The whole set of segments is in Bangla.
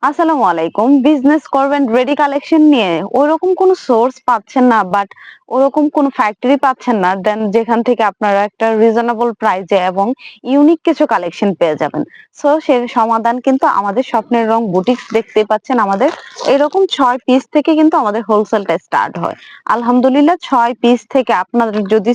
আসসালামু আলাইকুম। বিজনেস করবেন রেডি কালেকশন নিয়ে ওরকম কোনো সোর্স পাচ্ছেন না, বাট ওরকম কোনো ফ্যাক্টরি পাচ্ছেন না, দেন যেখান থেকে আপনারা একটা রিজনেবল প্রাইসে এবং ইউনিক কিছু কালেকশন পেয়ে যাবেন। সো সেই সমাধান কিন্তু আমাদের স্বপ্নের রং বুটিক্স দেখতেই পাচ্ছেন। আমাদের এরকম 6 পিস থেকে কিন্তু আমাদের হোলসেলটা স্টার্ট হয়। আলহামদুলিল্লাহ 6 পিস থেকে আপনাদের যদি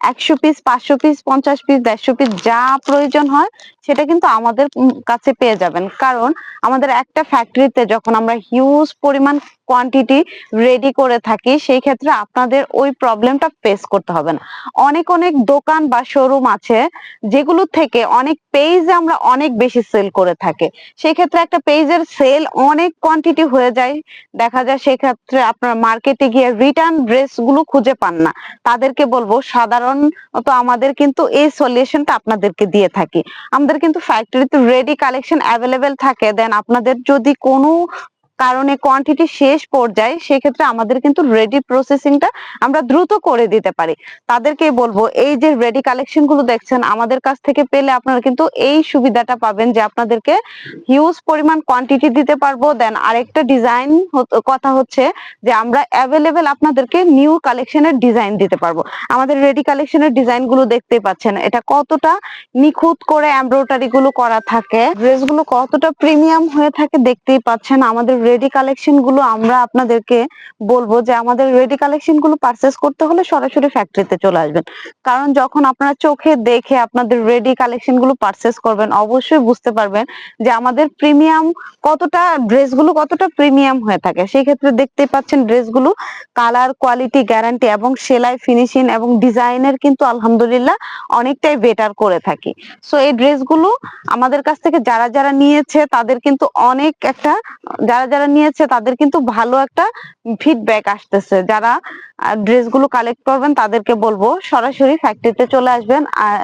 100 পিস, 500 পিস, 50 পিস, 150 পিস যা প্রয়োজন হয় সেটা কিন্তু আমাদের কাছে পেয়ে যাবেন। কারণ আমাদের একটা ফ্যাক্টরিতে যখন আমরা হিউজ পরিমাণ কোয়ান্টিটি রেডি করে থাকি, সেই ক্ষেত্রে আপনাদের ওই প্রবলেমটা ফেস করতে হবে না। অনেক অনেক দোকান বা শোরুম আছে যেগুলো থেকে অনেক পেজ আমরা অনেক বেশি সেল করে থাকে। সেই ক্ষেত্রে একটা পেজের সেল অনেক কোয়ান্টিটি হয়ে যায়, দেখা যায় সেক্ষেত্রে আপনার মার্কেটে গিয়ে রিটার্ন ড্রেস গুলো খুঁজে পান না। তাদেরকে বলবো সাধারণত আমাদের কিন্তু এই সলিউশনটা আপনাদেরকে দিয়ে থাকি। আমাদের কিন্তু ফ্যাক্টরিতে রেডি কালেকশন অ্যাভেলেবেল থাকে। দেন আপনাদের যদি কোনো কারণে কোয়ান্টিটি শেষ পর্যায়ে, সেক্ষেত্রে আমাদের কিন্তু রেডি প্রসেসিংটা আমরা দ্রুত করে দিতে পারি। তাদেরকে বলবো এই যে রেডি কালেকশন গুলো দেখছেন আমাদের কাছ থেকে পেলে আপনারা কিন্তু এই সুবিধাটা পাবেন যে আপনাদেরকে হিউজ পরিমাণ কোয়ান্টিটি দিতে পারবো। দেন আরেকটা ডিজাইন কথা হচ্ছে যে আমরা অ্যাভেলেবেল আপনাদেরকে নিউ কালেকশনের ডিজাইন দিতে পারবো। আমাদের রেডি কালেকশনের ডিজাইন গুলো দেখতে পাচ্ছেন, এটা কতটা নিখুঁত করে এমব্রয়ডারি গুলো করা থাকে, ড্রেস গুলো কতটা প্রিমিয়াম হয়ে থাকে দেখতেই পাচ্ছেন। আমাদের রেডি কালেকশন গুলো আমরা আপনাদেরকে বলবো যে আমাদের রেডি কালেকশন গুলো পারচেস করতে হলে সরাসরি ফ্যাক্টরিতে চলে আসবেন। কারণ যখন আপনারা চোখে দেখে আপনাদের রেডি কালেকশন গুলো পারচেস করবেন, অবশ্যই বুঝতে পারবেন যে আমাদের প্রিমিয়াম কতটা, ড্রেস গুলো কতটা প্রিমিয়াম হয়ে থাকে। সেই ক্ষেত্রে দেখতেই পাচ্ছেন ড্রেস গুলো কালার, কোয়ালিটি, গ্যারান্টি এবং সেলাই, ফিনিশিং এবং ডিজাইনের কিন্তু আলহামদুলিল্লাহ অনেকটাই বেটার করে থাকি। সো এই ড্রেসগুলো আমাদের কাছ থেকে যারা যারা নিয়েছে তাদের কিন্তু অনেক একটা, যারা যারা নিয়েছে তাদের কিন্তু ভালো একটা ফিডব্যাক আসতেছে। যারা ড্রেসগুলো কালেক্ট করবেন তাদেরকে বলবো সরাসরি ফ্যাক্টরিতে চলে আসবেন। আর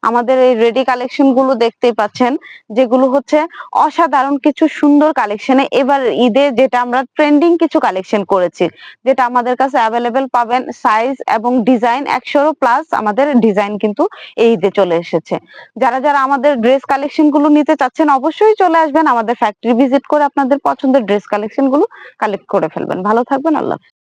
আমাদের এই রেডি কালেকশন গুলো দেখতেই পাচ্ছেন, যেগুলো হচ্ছে অসাধারণ কিছু সুন্দর কালেকশনে এবার ঈদে যেটা আমরা ট্রেন্ডিং কিছু কালেকশন করেছি, যেটা আমাদের কাছে অ্যাভেলেবেল পাবেন। সাইজ এবং ডিজাইন 100 প্লাস আমাদের ডিজাইন কিন্তু এই ঈদে চলে এসেছে। যারা যারা আমাদের ড্রেস কালেকশন গুলো নিতে চাচ্ছেন অবশ্যই চলে আসবেন, আমাদের ফ্যাক্টরি ভিজিট করে আপনাদের পছন্দের ড্রেস কালেকশন গুলো কালেক্ট করে ফেলবেন। ভালো থাকবেন। আল্লাহ হাফেজ।